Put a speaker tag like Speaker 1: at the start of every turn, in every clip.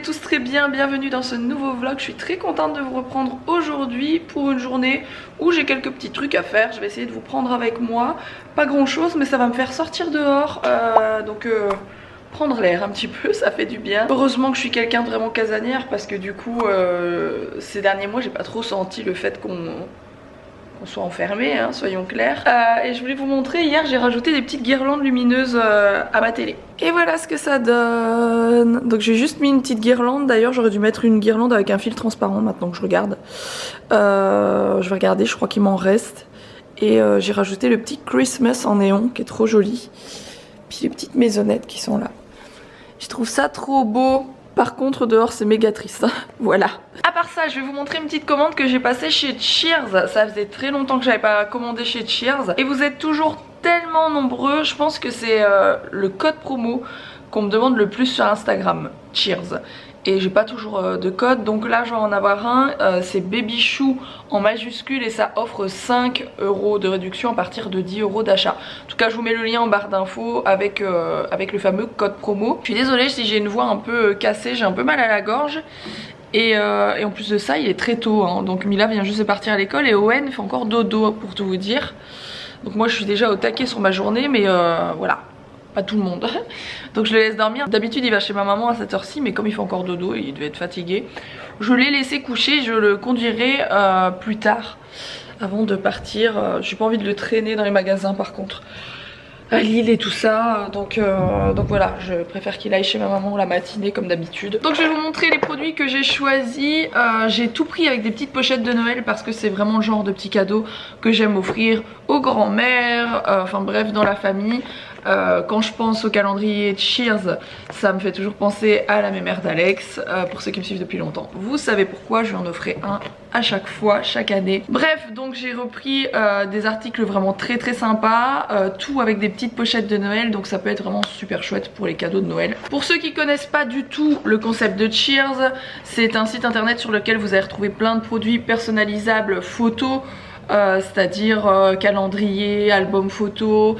Speaker 1: allez tous très bien, bienvenue dans ce nouveau vlog. Je suis très contente de vous reprendre aujourd'hui pour une journée où j'ai quelques petits trucs à faire. Je vais essayer de vous prendre avec moi, pas grand chose mais ça va me faire sortir dehors, prendre l'air un petit peu, ça fait du bien. Heureusement que je suis quelqu'un de vraiment casanière parce que du coup ces derniers mois j'ai pas trop senti le fait qu'on soit enfermé, hein, soyons clairs. Et je voulais vous montrer, hier j'ai rajouté des petites guirlandes lumineuses à ma télé. Et voilà ce que ça donne. Donc j'ai juste mis une petite guirlande, d'ailleurs j'aurais dû mettre une guirlande avec un fil transparent maintenant que je regarde. Je vais regarder, je crois qu'il m'en reste. Et j'ai rajouté le petit Christmas en néon qui est trop joli. Puis les petites maisonnettes qui sont là. Je trouve ça trop beau. Par contre dehors c'est méga triste, voilà. À part ça je vais vous montrer une petite commande que j'ai passée chez Cheers. Ça faisait très longtemps que j'avais pas commandé chez Cheers. Et vous êtes toujours tellement nombreux. Je pense que c'est le code promo qu'on me demande le plus sur Instagram, Cheers. Et j'ai pas toujours de code, donc là je vais en avoir un, c'est Baby Chou en majuscule et ça offre 5 € de réduction à partir de 10 € d'achat. En tout cas je vous mets le lien en barre d'infos avec le fameux code promo. Je suis désolée si j'ai une voix un peu cassée, j'ai un peu mal à la gorge. Et en plus de ça il est très tôt, hein, donc Mila vient juste de partir à l'école et Owen fait encore dodo pour tout vous dire. Donc moi je suis déjà au taquet sur ma journée mais voilà. Pas tout le monde. Donc je le laisse dormir. D'habitude il va chez ma maman à cette heure-ci, mais comme il fait encore dodo, il devait être fatigué. Je l'ai laissé coucher, je le conduirai plus tard avant de partir. J'ai pas envie de le traîner dans les magasins par contre. À Lille et tout ça, donc voilà, je préfère qu'il aille chez ma maman la matinée comme d'habitude. Donc je vais vous montrer les produits que j'ai choisis. J'ai tout pris avec des petites pochettes de Noël parce que c'est vraiment le genre de petits cadeaux que j'aime offrir aux grands-mères, enfin bref dans la famille. Quand je pense au calendrier Cheers, ça me fait toujours penser à la mémère d'Alex. Pour ceux qui me suivent depuis longtemps, vous savez pourquoi, je lui en offrais un à chaque fois, chaque année. Bref, donc j'ai repris des articles vraiment très sympas, tout avec des petites pochettes de Noël, donc ça peut être vraiment super chouette pour les cadeaux de Noël. Pour ceux qui connaissent pas du tout le concept de Cheers, c'est un site internet sur lequel vous allez retrouver plein de produits personnalisables photos. C'est-à-dire calendrier, album photo,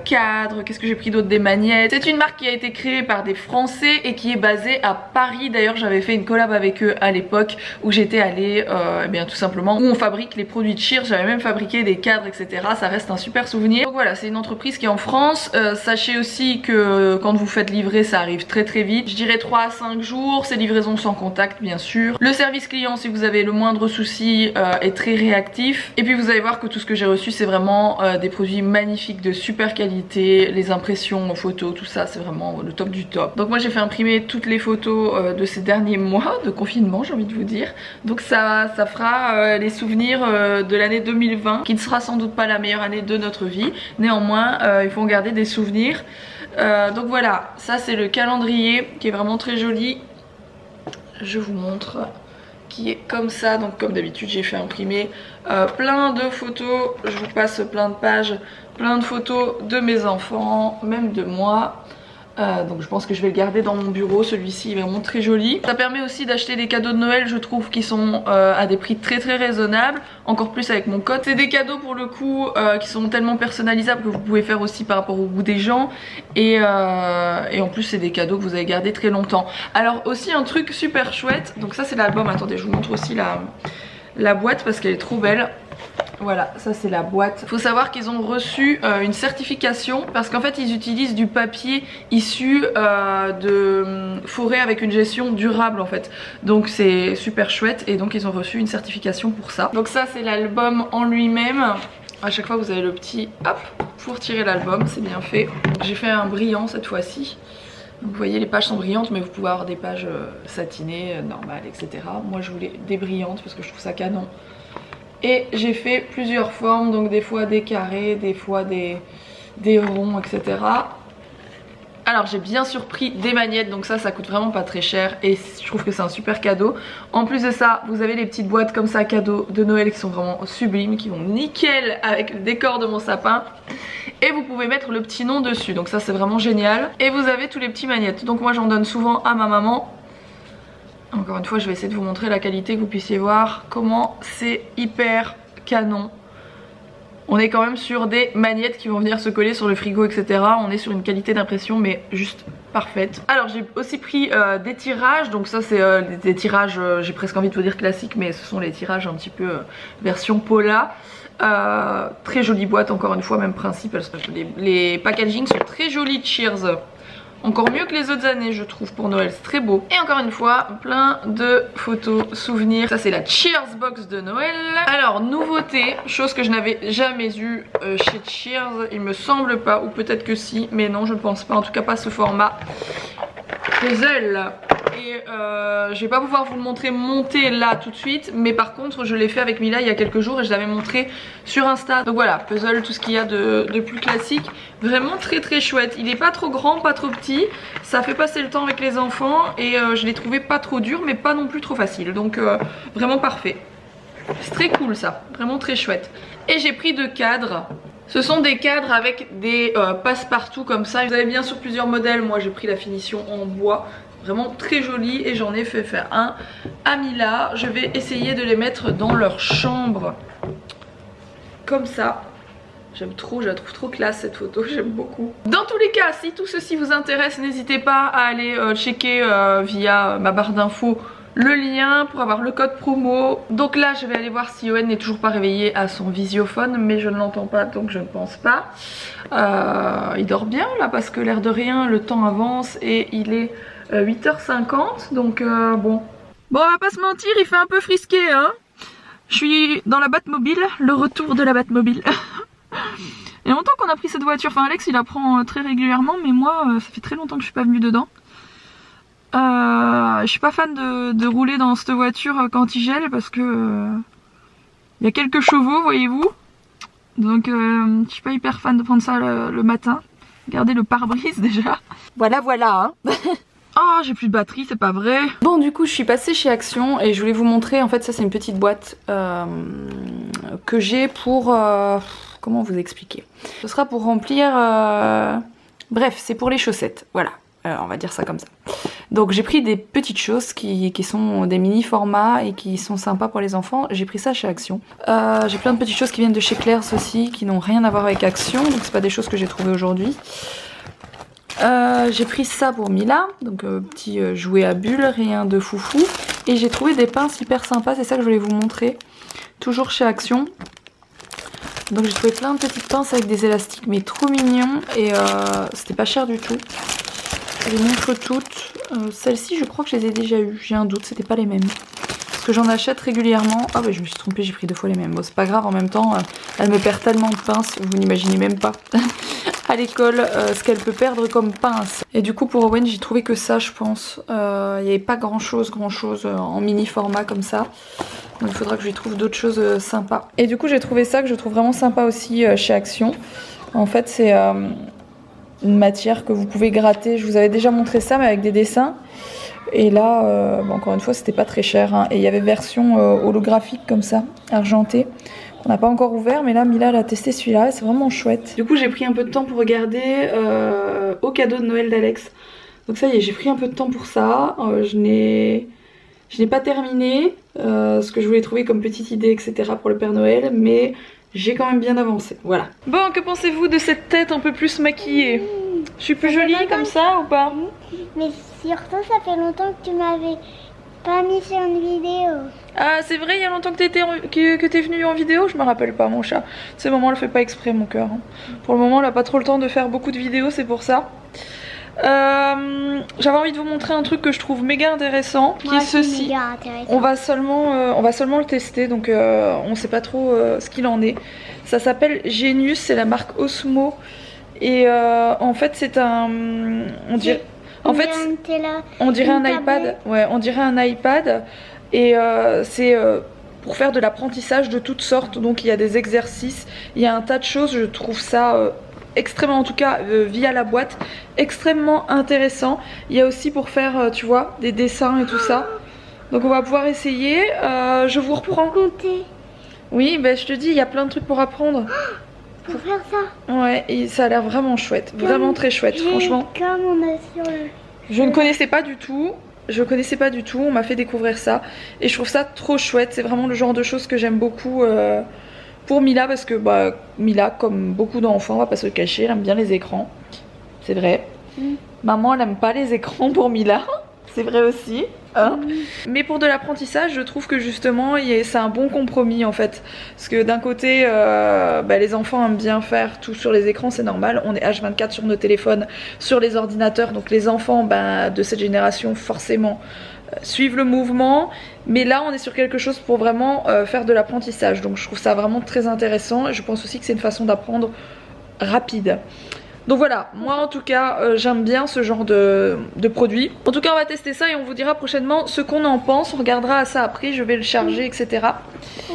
Speaker 1: cadre, qu'est-ce que j'ai pris d'autre, des magnettes. C'est une marque qui a été créée par des Français et qui est basée à Paris. D'ailleurs j'avais fait une collab avec eux à l'époque où j'étais allée eh bien tout simplement où on fabrique les produits de Cheers. J'avais même fabriqué des cadres etc. Ça reste un super souvenir. Donc voilà, c'est une entreprise qui est en France. Sachez aussi que quand vous faites livrer ça arrive très vite. Je dirais 3 à 5 jours. C'est livraison sans contact bien sûr. Le service client si vous avez le moindre souci est très réactif. Et puis vous allez voir que tout ce que j'ai reçu c'est vraiment des produits magnifiques de super qualité, les impressions photos, tout ça c'est vraiment le top du top. Donc moi j'ai fait imprimer toutes les photos de ces derniers mois de confinement, j'ai envie de vous dire. Donc ça fera les souvenirs de l'année 2020 qui ne sera sans doute pas la meilleure année de notre vie. Néanmoins il faut en garder des souvenirs. Donc voilà, ça c'est le calendrier qui est vraiment très joli. Je vous montre, qui est comme ça. Donc comme d'habitude j'ai fait imprimer plein de photos, je vous passe plein de pages, plein de photos de mes enfants, même de moi. Donc je pense que je vais le garder dans mon bureau, celui-ci est vraiment très joli. Ça permet aussi d'acheter des cadeaux de Noël, je trouve, qui sont à des prix très raisonnables, encore plus avec mon code. C'est des cadeaux pour le coup qui sont tellement personnalisables que vous pouvez faire aussi par rapport au goût des gens. Et en plus c'est des cadeaux que vous allez garder très longtemps. Alors aussi un truc super chouette, donc ça c'est l'album, attendez je vous montre aussi la boîte parce qu'elle est trop belle. Voilà, ça c'est la boîte. Faut savoir qu'ils ont reçu une certification parce qu'en fait ils utilisent du papier issu de forêt avec une gestion durable en fait. Donc c'est super chouette et donc ils ont reçu une certification pour ça. Donc ça c'est l'album en lui-même. À chaque fois vous avez le petit hop pour tirer l'album, c'est bien fait. J'ai fait un brillant cette fois-ci. Vous voyez les pages sont brillantes mais vous pouvez avoir des pages satinées, normales etc. Moi je voulais des brillantes parce que je trouve ça canon. Et j'ai fait plusieurs formes, donc des fois des carrés, des fois des ronds, etc. Alors j'ai bien sûr pris des magnettes, donc ça coûte vraiment pas très cher et je trouve que c'est un super cadeau. En plus de ça, vous avez les petites boîtes comme ça cadeaux de Noël qui sont vraiment sublimes, qui vont nickel avec le décor de mon sapin. Et vous pouvez mettre le petit nom dessus, donc ça c'est vraiment génial. Et vous avez tous les petits magnettes, donc moi j'en donne souvent à ma maman. Encore une fois je vais essayer de vous montrer la qualité, que vous puissiez voir comment c'est hyper canon. On est quand même sur des magnettes qui vont venir se coller sur le frigo, etc. On est sur une qualité d'impression mais juste parfaite. Alors j'ai aussi pris des tirages, donc ça c'est des tirages, j'ai presque envie de vous dire classiques, mais ce sont les tirages un petit peu version Pola. Très jolie boîte, encore une fois, même principe. Les packaging sont très jolis de Cheers. Encore mieux que les autres années, je trouve, pour Noël, c'est très beau. Et encore une fois, plein de photos, souvenirs. Ça c'est la Cheers box de Noël. Alors, nouveauté, chose que je n'avais jamais eue chez Cheers, il me semble pas, ou peut-être que si, mais non, je ne pense pas, en tout cas pas ce format. Puzzle. Et je vais pas pouvoir vous le montrer monté là tout de suite, mais par contre je l'ai fait avec Mila il y a quelques jours et je l'avais montré sur Insta. Donc voilà, puzzle, tout ce qu'il y a de plus classique, vraiment très très chouette. Il est pas trop grand, pas trop petit, ça fait passer le temps avec les enfants et je l'ai trouvé pas trop dur mais pas non plus trop facile, donc vraiment parfait. C'est très cool ça, vraiment très chouette. Et j'ai pris 2 cadres. Ce sont des cadres avec des passe-partout comme ça. Vous avez bien sûr plusieurs modèles, moi j'ai pris la finition en bois. Vraiment très joli et j'en ai fait faire un à Mila. Je vais essayer de les mettre dans leur chambre comme ça. J'aime trop, je la trouve trop classe cette photo, j'aime beaucoup. Dans tous les cas, si tout ceci vous intéresse, n'hésitez pas à aller checker via ma barre d'infos le lien pour avoir le code promo. Donc là je vais aller voir si Owen n'est toujours pas réveillé à son visiophone, mais je ne l'entends pas donc je ne pense pas. Il dort bien là parce que l'air de rien le temps avance et il est 8h50 donc bon. Bon, on va pas se mentir, il fait un peu frisqué hein. Je suis dans la Batmobile, le retour de la Batmobile. Il y a longtemps qu'on a pris cette voiture, enfin Alex il la prend très régulièrement mais moi ça fait très longtemps que je suis pas venue dedans. Je suis pas fan de rouler dans cette voiture quand il gèle parce que il y a quelques chevaux, voyez-vous. Donc je suis pas hyper fan de prendre ça le matin. Regardez le pare-brise déjà. Voilà hein. Oh, j'ai plus de batterie, c'est pas vrai. Bon, du coup je suis passée chez Action et je voulais vous montrer, en fait ça c'est une petite boîte que j'ai pour comment vous expliquer. Ce sera pour remplir bref, c'est pour les chaussettes, voilà. On va dire ça comme ça. Donc j'ai pris des petites choses qui sont des mini formats et qui sont sympas pour les enfants. J'ai pris ça chez Action. J'ai plein de petites choses qui viennent de chez Claire's aussi, qui n'ont rien à voir avec Action, donc c'est pas des choses que j'ai trouvées aujourd'hui. J'ai pris ça pour Mila, donc petit jouet à bulles, rien de foufou. Et j'ai trouvé des pinces hyper sympas, c'est ça que je voulais vous montrer. Toujours chez Action. Donc j'ai trouvé plein de petites pinces avec des élastiques mais trop mignons et c'était pas cher du tout. Je les montre toutes. Celles-ci je crois que je les ai déjà eues, j'ai un doute, c'était pas les mêmes. Parce que j'en achète régulièrement. Ah ouais, je me suis trompée, j'ai pris 2 fois les mêmes. Bon c'est pas grave, en même temps elle me perd tellement de pinces, vous n'imaginez même pas. À l'école ce qu'elle peut perdre comme pince. Et du coup pour Owen j'ai trouvé que ça je pense. Il n'y avait pas grand chose en mini format comme ça. Donc il faudra que je lui trouve d'autres choses sympas. Et du coup j'ai trouvé ça que je trouve vraiment sympa aussi chez Action. En fait c'est une matière que vous pouvez gratter. Je vous avais déjà montré ça mais avec des dessins. Et là bon, encore une fois c'était pas très cher hein. Et il y avait version holographique comme ça, argentée. On n'a pas encore ouvert mais là Mila elle a testé celui-là, c'est vraiment chouette. Du coup j'ai pris un peu de temps pour regarder au cadeau de Noël d'Alex. Donc ça y est, j'ai pris un peu de temps pour ça. Je n'ai pas terminé ce que je voulais trouver comme petite idée etc pour le Père Noël, mais j'ai quand même bien avancé, voilà. Bon, que pensez-vous de cette tête un peu plus maquillée? Je suis plus jolie comme ça ou pas?
Speaker 2: Mais surtout ça fait longtemps que tu m'avais pas mis sur une vidéo.
Speaker 1: Ah c'est vrai, il y a longtemps que t'es venu en vidéo? Je me rappelle pas mon chat. Ce moment elle fait pas exprès mon cœur hein. Pour le moment elle a pas trop le temps de faire beaucoup de vidéos, c'est pour ça. J'avais envie de vous montrer un truc que je trouve méga intéressant, qui est ceci. On va seulement le tester, donc on sait pas trop ce qu'il en est. Ça s'appelle Genius, c'est la marque Osmo. Et en fait c'est un... on dirait un iPad. Ouais, on dirait un iPad. Et c'est pour faire de l'apprentissage de toutes sortes. Donc il y a des exercices, il y a un tas de choses. Je trouve ça extrêmement, en tout cas via la boîte, extrêmement intéressant. Il y a aussi pour faire, tu vois, des dessins et tout ça. Donc on va pouvoir essayer. Je vous reprends. Oui, ben je te dis, il y a plein de trucs pour apprendre.
Speaker 2: Pour faire ça.
Speaker 1: Ouais, et ça a l'air vraiment chouette, vraiment très chouette, franchement.
Speaker 2: Comme on a sur le...
Speaker 1: Je ne connaissais pas du tout. On m'a fait découvrir ça et je trouve ça trop chouette. C'est vraiment le genre de choses que j'aime beaucoup pour Mila parce que Mila, comme beaucoup d'enfants, on va pas se le cacher, elle aime bien les écrans. C'est vrai. Maman, elle aime pas les écrans pour Mila. C'est vrai aussi. Hein. Mais pour de l'apprentissage, je trouve que justement c'est un bon compromis en fait. Parce que d'un côté, les enfants aiment bien faire tout sur les écrans, c'est normal. On est H24 sur nos téléphones, sur les ordinateurs. Donc les enfants de cette génération, forcément, suivent le mouvement. Mais là, on est sur quelque chose pour vraiment faire de l'apprentissage. Donc je trouve ça vraiment très intéressant. Et je pense aussi que c'est une façon d'apprendre rapide. Donc voilà, moi en tout cas j'aime bien ce genre de produit. En tout cas on va tester ça et on vous dira prochainement ce qu'on en pense. On regardera ça après, je vais le charger etc.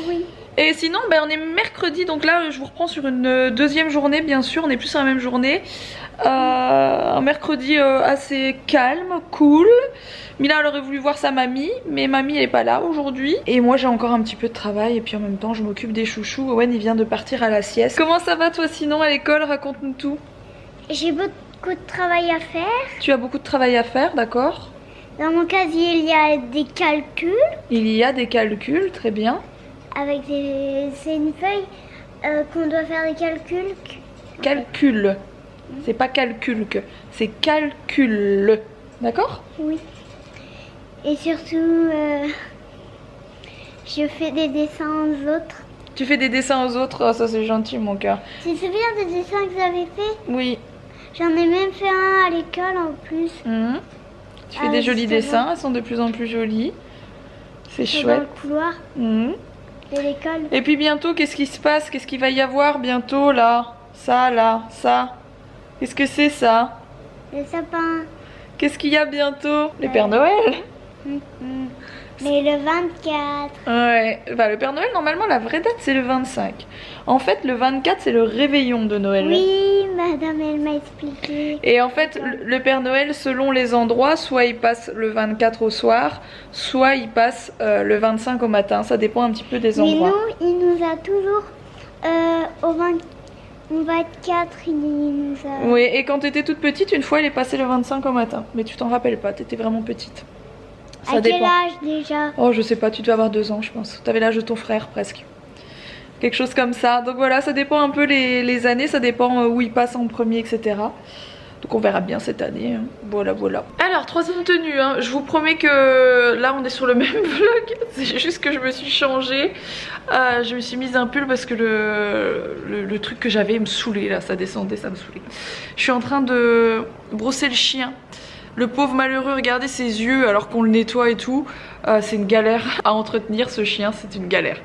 Speaker 2: Oui.
Speaker 1: Et sinon on est mercredi, donc là je vous reprends sur une deuxième journée bien sûr. On est plus sur la même journée. Un mercredi assez calme, cool. Mila elle aurait voulu voir sa mamie, mais mamie elle est pas là aujourd'hui. Et moi j'ai encore un petit peu de travail et puis en même temps je m'occupe des chouchous. Owen il vient de partir à la sieste. Comment ça va toi sinon à l'école? Raconte-nous tout.
Speaker 2: J'ai beaucoup de travail à faire.
Speaker 1: Tu as beaucoup de travail à faire, d'accord.
Speaker 2: Dans mon casier, il y a des calculs.
Speaker 1: Il y a des calculs, très bien.
Speaker 2: C'est une feuille qu'on doit faire des calculs.
Speaker 1: Calcul. C'est pas calculque, c'est calcul. D'accord?
Speaker 2: Oui. Et surtout, je fais des dessins aux autres.
Speaker 1: Tu fais des dessins aux autres? Oh, ça c'est gentil mon cœur.
Speaker 2: Tu te souviens des dessins que j'avais fait?
Speaker 1: Oui.
Speaker 2: J'en ai même fait un à l'école en plus.
Speaker 1: Tu fais des jolis dessins, elles sont de plus en plus jolies. C'est chouette.
Speaker 2: Dans le couloir de l'école.
Speaker 1: Et puis bientôt, qu'est-ce qui se passe? Qu'est-ce qu'il va y avoir bientôt là? Ça, là, ça. Qu'est-ce que c'est ça?
Speaker 2: Le sapin.
Speaker 1: Qu'est-ce qu'il y a bientôt? Le Père Noël?
Speaker 2: Mais le 24.
Speaker 1: Ouais, le Père Noël, normalement, la vraie date, c'est le 25. En fait, le 24, c'est le réveillon de Noël.
Speaker 2: Oui, madame, elle m'a expliqué.
Speaker 1: Et en fait, le Père Noël, selon les endroits, soit il passe le 24 au soir, soit il passe le 25 au matin. Ça dépend un petit peu des endroits.
Speaker 2: Mais nous, il nous a toujours au 24, il nous a...
Speaker 1: Oui, et quand tu étais toute petite, une fois, il est passé le 25 au matin. Mais tu t'en rappelles pas, tu étais vraiment petite. Ça
Speaker 2: à
Speaker 1: dépend.
Speaker 2: quel âge déjà?
Speaker 1: Oh, je sais pas, tu devais avoir 2 ans, je pense. Tu avais l'âge de ton frère, presque. Quelque chose comme ça. Donc voilà, ça dépend un peu les années, ça dépend où il passe en premier, etc. Donc on verra bien cette année. Hein. Voilà, voilà. Alors, troisième tenue. Hein. Je vous promets que là, on est sur le même vlog. C'est juste que je me suis changée. Je me suis mise un pull parce que le truc que j'avais me saoulait. Là, ça descendait, ça me saoulait. Je suis en train de brosser le chien. Le pauvre malheureux, regardez ses yeux alors qu'on le nettoie et tout. C'est une galère à entretenir ce chien, c'est une galère.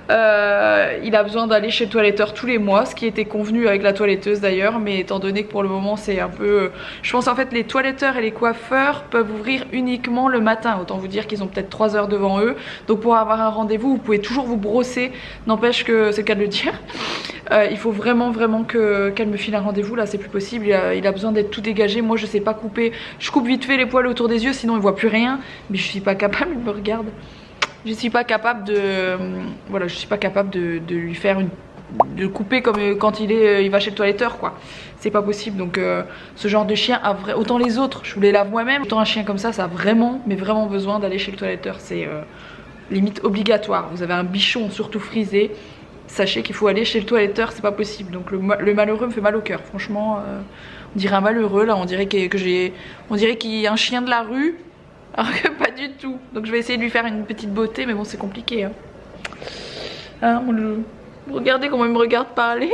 Speaker 1: Il a besoin d'aller chez le toiletteur tous les mois, ce qui était convenu avec la toiletteuse d'ailleurs, mais étant donné que pour le moment c'est un peu... Je pense en fait les toiletteurs et les coiffeurs peuvent ouvrir uniquement le matin, autant vous dire qu'ils ont peut-être 3 heures devant eux. Donc pour avoir un rendez-vous, vous pouvez toujours vous brosser, n'empêche que c'est le cas de le dire. Il faut vraiment qu'elle me file un rendez-vous, là c'est plus possible, il a besoin d'être tout dégagé. Moi je sais pas couper, je coupe vite fait les poils autour des yeux sinon il voit plus rien, mais je suis pas capable, il me regarde. Je suis pas capable de... Voilà, je suis pas capable de lui faire de couper comme quand il va chez le toiletteur quoi. C'est pas possible, donc ce genre de chien a autant les autres, je vous les lave moi-même, autant un chien comme ça a vraiment, mais vraiment besoin d'aller chez le toiletteur, c'est limite obligatoire. Vous avez un bichon surtout frisé, sachez qu'il faut aller chez le toiletteur, c'est pas possible. Donc le malheureux me fait mal au cœur, franchement. On dirait un malheureux là, on dirait qu'il y a un chien de la rue, alors que pas du tout. Donc je vais essayer de lui faire une petite beauté, mais bon c'est compliqué. Hein, regardez comment il me regarde parler.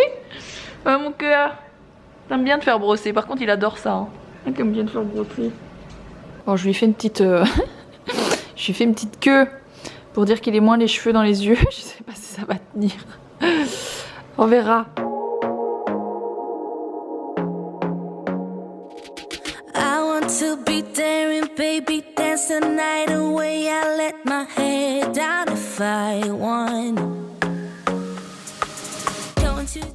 Speaker 1: Mon cœur, t'aimes bien te faire brosser, par contre il adore ça. Hein. Il aime bien te faire brosser. Bon, je lui fais une petite... je lui fais une petite queue pour dire qu'il ait moins les cheveux dans les yeux. Je sais pas si ça va tenir. On verra.
Speaker 3: I want to be daring, baby, dance the night away. I let my head down if I want.